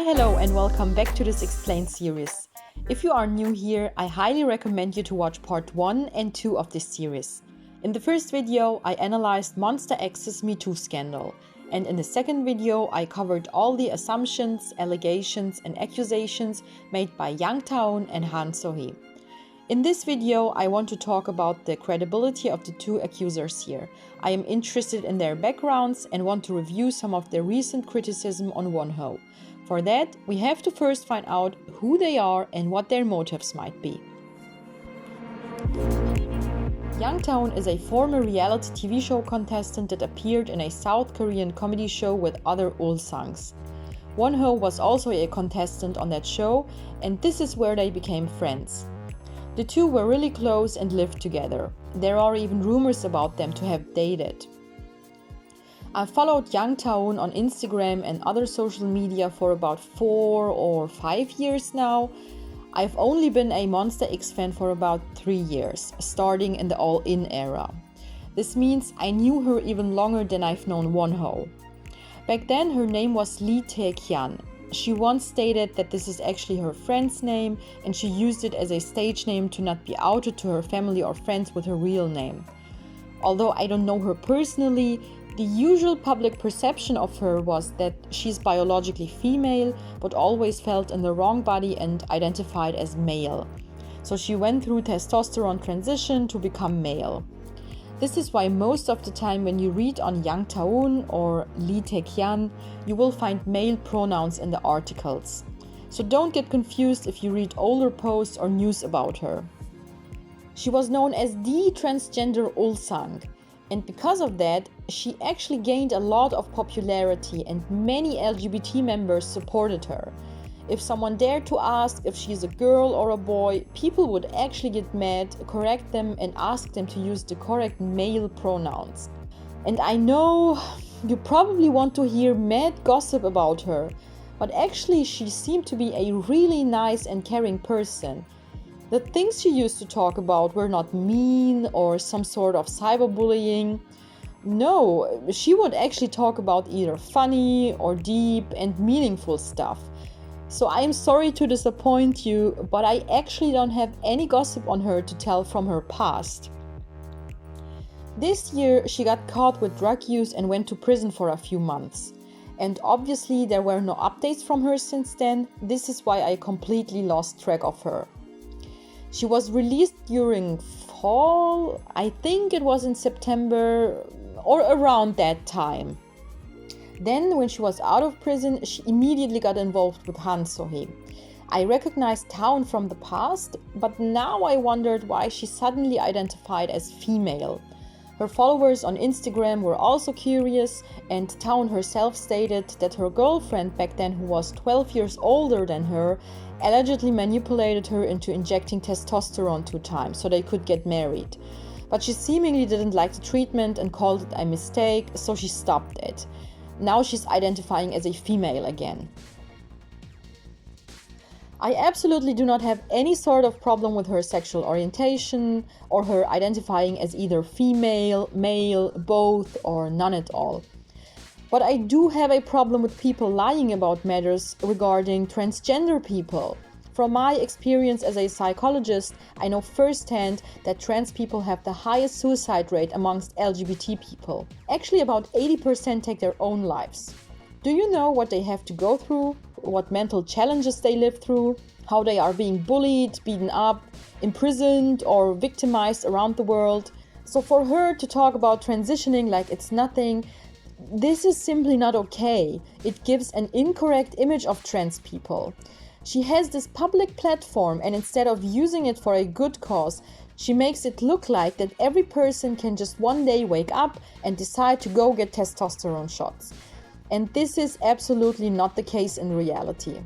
Hello and welcome back to this Explained series. If you are new here, I highly recommend you to watch part 1 and 2 of this series. In the first video, I analyzed MONSTA X's Me Too scandal, and in the second video, I covered all the assumptions, allegations and accusations made by Jung and Han Seo-hee. In this video, I want to talk about the credibility of the two accusers here. I am interested in their backgrounds and want to review some of their recent criticism on WONHO. For that, we have to first find out who they are and what their motives might be. Jung is a former reality TV show contestant that appeared in a South Korean comedy show with other Ulsangs. WONHO was also a contestant on that show, and this is where they became friends. The two were really close and lived together. There are even rumors about them to have dated. I've followed Jung on Instagram and other social media for about 4 or 5 years now. I've only been a MONSTA X fan for about 3 years, starting in the all-in era. This means I knew her even longer than I've known WONHO. Back then her name was Lee Tae-kyan. She once stated that this is actually her friend's name and she used it as a stage name to not be outed to her family or friends with her real name. Although I don't know her personally, the usual public perception of her was that she's biologically female, but always felt in the wrong body and identified as male. So she went through testosterone transition to become male. This is why most of the time when you read on Jung or Lee Tae-kyan, you will find male pronouns in the articles. So don't get confused if you read older posts or news about her. She was known as the transgender Ulsang. And because of that, she actually gained a lot of popularity and many LGBT members supported her. If someone dared to ask if she's a girl or a boy, people would actually get mad, correct them and ask them to use the correct male pronouns. And I know you probably want to hear mad gossip about her, but actually she seemed to be a really nice and caring person. The things she used to talk about were not mean or some sort of cyberbullying. No, she would actually talk about either funny or deep and meaningful stuff. So I'm sorry to disappoint you, but I actually don't have any gossip on her to tell from her past. This year she got caught with drug use and went to prison for a few months. And obviously there were no updates from her since then. This is why I completely lost track of her. She was released during fall, I think it was in September or around that time. Then when she was out of prison, she immediately got involved with Han Seo-hee. I recognized Taeun from the past, but now I wondered why she suddenly identified as female. Her followers on Instagram were also curious, and Taeun herself stated that her girlfriend back then, who was 12 years older than her, allegedly manipulated her into injecting testosterone 2 times so they could get married. But she seemingly didn't like the treatment and called it a mistake, so she stopped it. Now she's identifying as a female again. I absolutely do not have any sort of problem with her sexual orientation or her identifying as either female, male, both, or none at all. But I do have a problem with people lying about matters regarding transgender people. From my experience as a psychologist, I know firsthand that trans people have the highest suicide rate amongst LGBT people. Actually, about 80% take their own lives. Do you know what they have to go through? What mental challenges they live through? How they are being bullied, beaten up, imprisoned, or victimized around the world? So for her to talk about transitioning like it's nothing, this is simply not okay. It gives an incorrect image of trans people. She has this public platform, and instead of using it for a good cause, she makes it look like that every person can just one day wake up and decide to go get testosterone shots. And this is absolutely not the case in reality.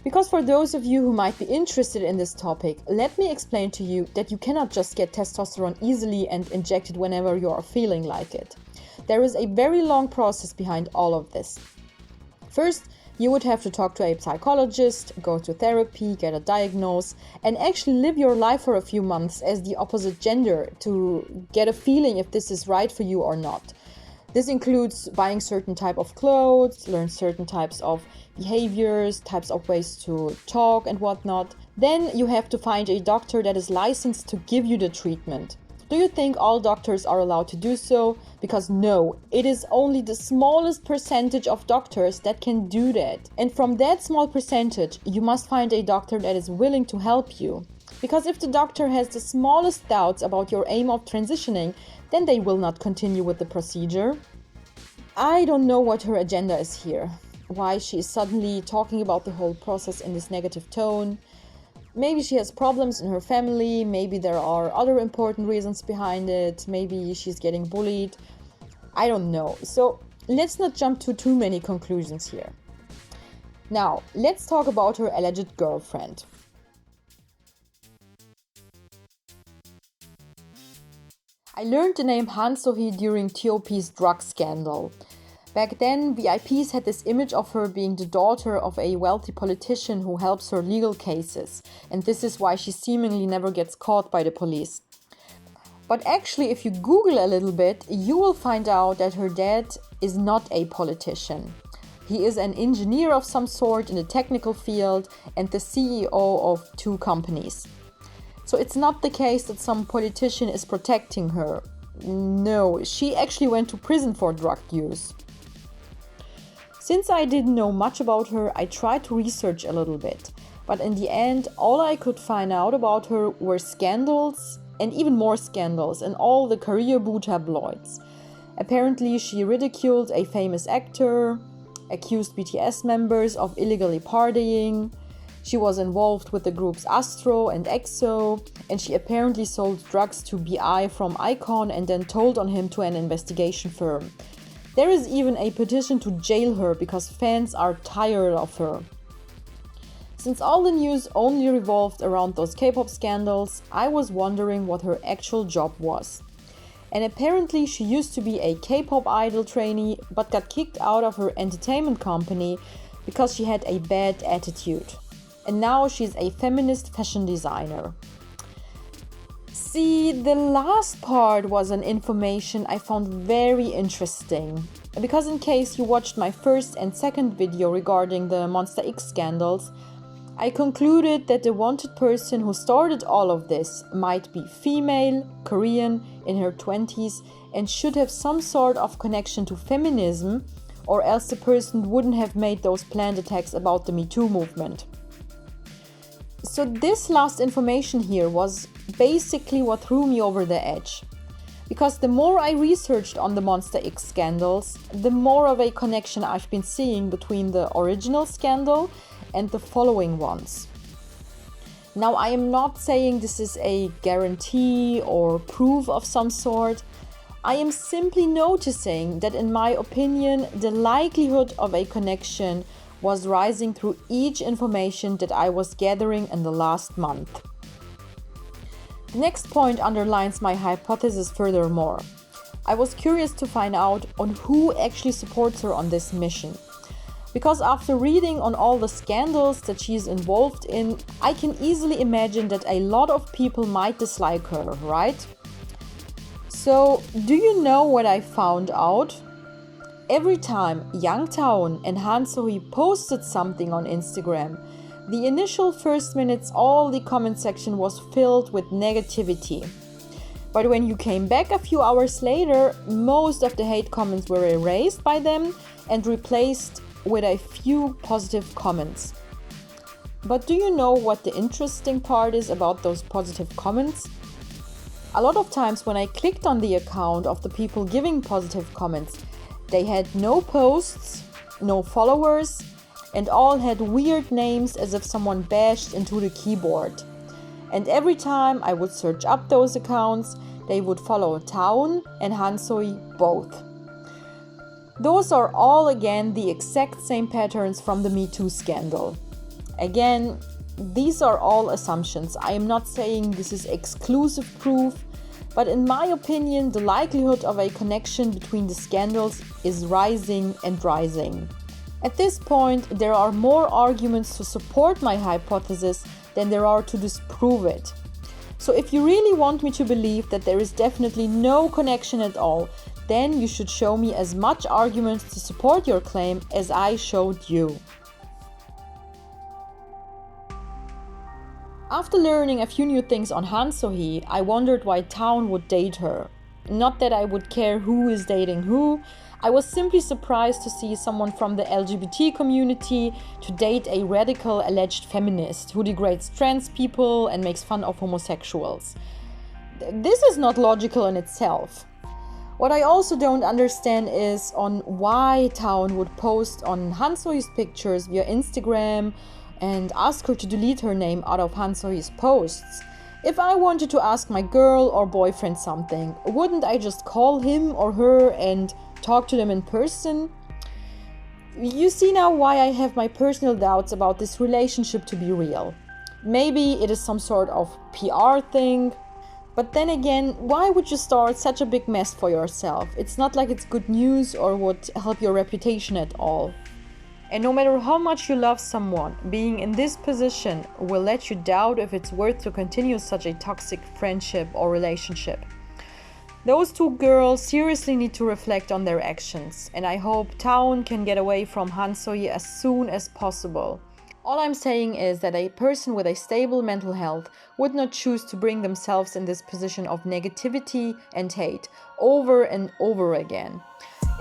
Because for those of you who might be interested in this topic, let me explain to you that you cannot just get testosterone easily and inject it whenever you are feeling like it. There is a very long process behind all of this. First, you would have to talk to a psychologist, go to therapy, get a diagnosis, and actually live your life for a few months as the opposite gender to get a feeling if this is right for you or not. This includes buying certain type of clothes, learn certain types of behaviors, types of ways to talk and whatnot. Then you have to find a doctor that is licensed to give you the treatment. Do you think all doctors are allowed to do so? Because no, it is only the smallest percentage of doctors that can do that. And from that small percentage, you must find a doctor that is willing to help you. Because if the doctor has the smallest doubts about your aim of transitioning, then they will not continue with the procedure. I don't know what her agenda is here. Why she is suddenly talking about the whole process in this negative tone. Maybe she has problems in her family, maybe there are other important reasons behind it, maybe she's getting bullied. I don't know. So let's not jump to too many conclusions here. Now, let's talk about her alleged girlfriend. I learned the name Han Seo-hee during TOP's drug scandal. Back then, VIPs had this image of her being the daughter of a wealthy politician who helps her legal cases, and this is why she seemingly never gets caught by the police. But actually, if you Google a little bit, you will find out that her dad is not a politician. He is an engineer of some sort in the technical field and the CEO of 2 companies. So it's not the case that some politician is protecting her. No, she actually went to prison for drug use. Since I didn't know much about her, I tried to research a little bit. But in the end, all I could find out about her were scandals and even more scandals in all the career boo tabloids. Apparently, she ridiculed a famous actor, accused BTS members of illegally partying. She was involved with the groups Astro and EXO, and she apparently sold drugs to BI from iKON and then told on him to an investigation firm. There is even a petition to jail her because fans are tired of her. Since all the news only revolved around those K-pop scandals, I was wondering what her actual job was. And apparently she used to be a K-pop idol trainee but got kicked out of her entertainment company because she had a bad attitude. And now she's a feminist fashion designer. See, the last part was an information I found very interesting. Because in case you watched my first and second video regarding the MONSTA X scandals, I concluded that the wanted person who started all of this might be female, Korean, in her 20s, and should have some sort of connection to feminism, or else the person wouldn't have made those planned attacks about the Me Too movement. So this last information here was basically what threw me over the edge. Because the more I researched on the MONSTA X scandals, the more of a connection I've been seeing between the original scandal and the following ones. Now, I am not saying this is a guarantee or proof of some sort. I am simply noticing that, in my opinion, the likelihood of a connection was rising through each information that I was gathering in the last month. The next point underlines my hypothesis furthermore. I was curious to find out on who actually supports her on this mission. Because after reading on all the scandals that she's involved in, I can easily imagine that a lot of people might dislike her, right? So, do you know what I found out? Every time Jung and Han Seo-hee posted something on Instagram, the initial first minutes, all the comment section was filled with negativity. But when you came back a few hours later, most of the hate comments were erased by them and replaced with a few positive comments. But do you know what the interesting part is about those positive comments? A lot of times when I clicked on the account of the people giving positive comments, they had no posts, no followers, and all had weird names as if someone bashed into the keyboard. And every time I would search up those accounts, they would follow Da-eun and Han Seo-hee both. Those are all again the exact same patterns from the Me Too scandal. Again, these are all assumptions. I am not saying this is exclusive proof, but in my opinion, the likelihood of a connection between the scandals is rising and rising. At this point, there are more arguments to support my hypothesis than there are to disprove it. So if you really want me to believe that there is definitely no connection at all, then you should show me as much arguments to support your claim as I showed you. After learning a few new things on Han Seo-hee, I wondered why Da-eun would date her. Not that I would care who is dating who, I was simply surprised to see someone from the LGBT community to date a radical alleged feminist who degrades trans people and makes fun of homosexuals. This is not logical in itself. What I also don't understand is on why Da-eun would post on Han Seo-hee's pictures via Instagram and ask her to delete her name out of Han Seo-hee's posts. If I wanted to ask my girl or boyfriend something, wouldn't I just call him or her and talk to them in person? You see now why I have my personal doubts about this relationship to be real. Maybe it is some sort of PR thing. But then again, why would you start such a big mess for yourself? It's not like it's good news or would help your reputation at all. And no matter how much you love someone, being in this position will let you doubt if it's worth to continue such a toxic friendship or relationship. Those two girls seriously need to reflect on their actions, and I hope Da-eun can get away from Han Seo-hee as soon as possible. All I'm saying is that a person with a stable mental health would not choose to bring themselves in this position of negativity and hate over and over again.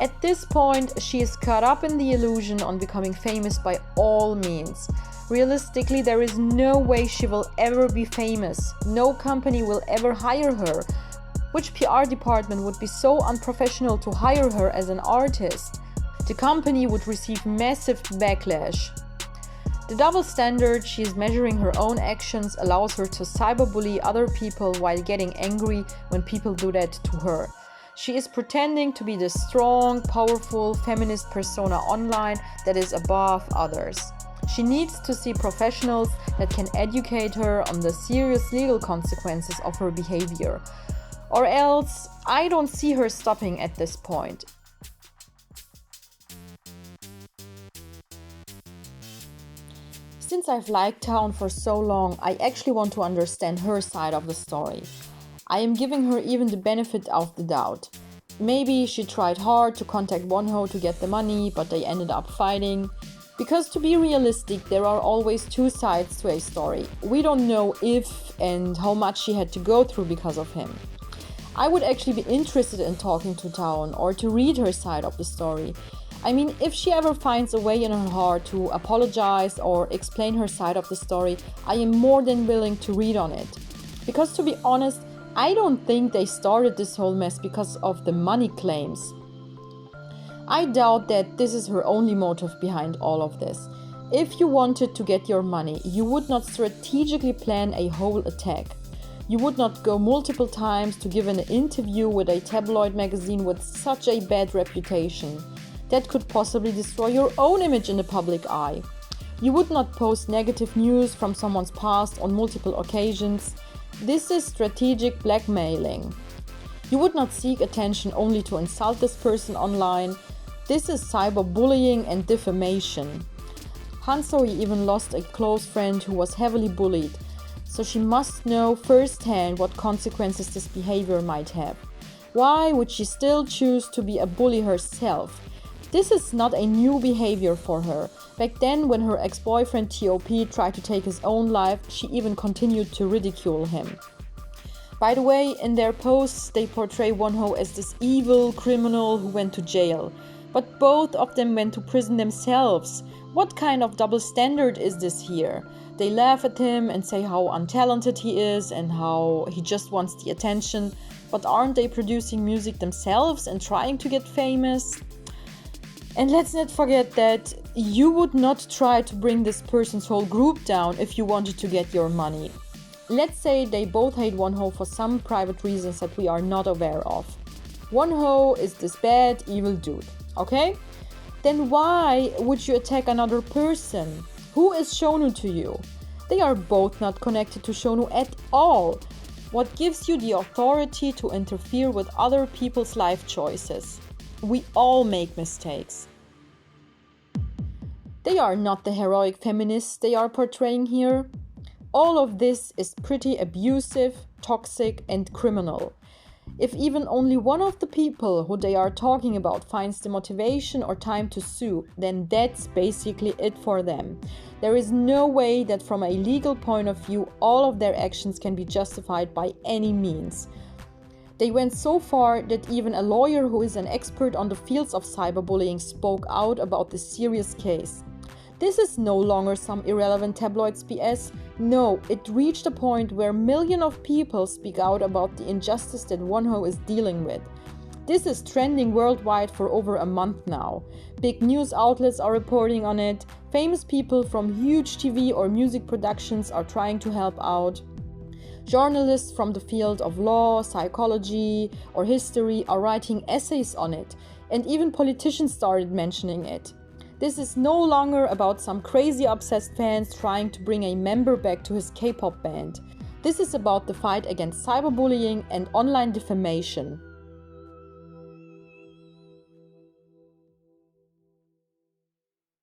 At this point, she is caught up in the illusion on becoming famous by all means. Realistically, there is no way she will ever be famous. No company will ever hire her. Which PR department would be so unprofessional to hire her as an artist? The company would receive massive backlash. The double standard she is measuring her own actions allows her to cyberbully other people while getting angry when people do that to her. She is pretending to be the strong, powerful, feminist persona online that is above others. She needs to see professionals that can educate her on the serious legal consequences of her behavior. Or else, I don't see her stopping at this point. Since I've liked Da-eun for so long, I actually want to understand her side of the story. I am giving her even the benefit of the doubt. Maybe she tried hard to contact WONHO to get the money, but they ended up fighting. Because to be realistic, there are always two sides to a story. We don't know if and how much she had to go through because of him. I would actually be interested in talking to Da-eun or to read her side of the story. I mean, if she ever finds a way in her heart to apologize or explain her side of the story, I am more than willing to read on it. Because to be honest, I don't think they started this whole mess because of the money claims. I doubt that this is her only motive behind all of this. If you wanted to get your money, you would not strategically plan a whole attack. You would not go multiple times to give an interview with a tabloid magazine with such a bad reputation. That could possibly destroy your own image in the public eye. You would not post negative news from someone's past on multiple occasions. This is strategic blackmailing. You would not seek attention only to insult this person online. This is cyberbullying and defamation. Han Seo-hee even lost a close friend who was heavily bullied, so she must know firsthand what consequences this behavior might have. Why would she still choose to be a bully herself? This is not a new behavior for her. Back then, when her ex-boyfriend T.O.P. tried to take his own life, she even continued to ridicule him. By the way, in their posts, they portray WONHO as this evil criminal who went to jail. But both of them went to prison themselves. What kind of double standard is this here? They laugh at him and say how untalented he is and how he just wants the attention. But aren't they producing music themselves and trying to get famous? And let's not forget that you would not try to bring this person's whole group down if you wanted to get your money. Let's say they both hate WONHO for some private reasons that we are not aware of. WONHO is this bad, evil dude, okay? Then why would you attack another person? Who is Shonu to you? They are both not connected to Shonu at all. What gives you the authority to interfere with other people's life choices? We all make mistakes. They are not the heroic feminists they are portraying here. All of this is pretty abusive, toxic, and criminal. If even only one of the people who they are talking about finds the motivation or time to sue, then that's basically it for them. There is no way that from a legal point of view, all of their actions can be justified by any means. They went so far that even a lawyer who is an expert on the fields of cyberbullying spoke out about this serious case. This is no longer some irrelevant tabloids BS. No, it reached a point where millions of people speak out about the injustice that Wonho is dealing with. This is trending worldwide for over a month now. Big news outlets are reporting on it. Famous people from huge TV or music productions are trying to help out. Journalists from the field of law, psychology, or history are writing essays on it, and even politicians started mentioning it. This is no longer about some crazy obsessed fans trying to bring a member back to his K-pop band. This is about the fight against cyberbullying and online defamation.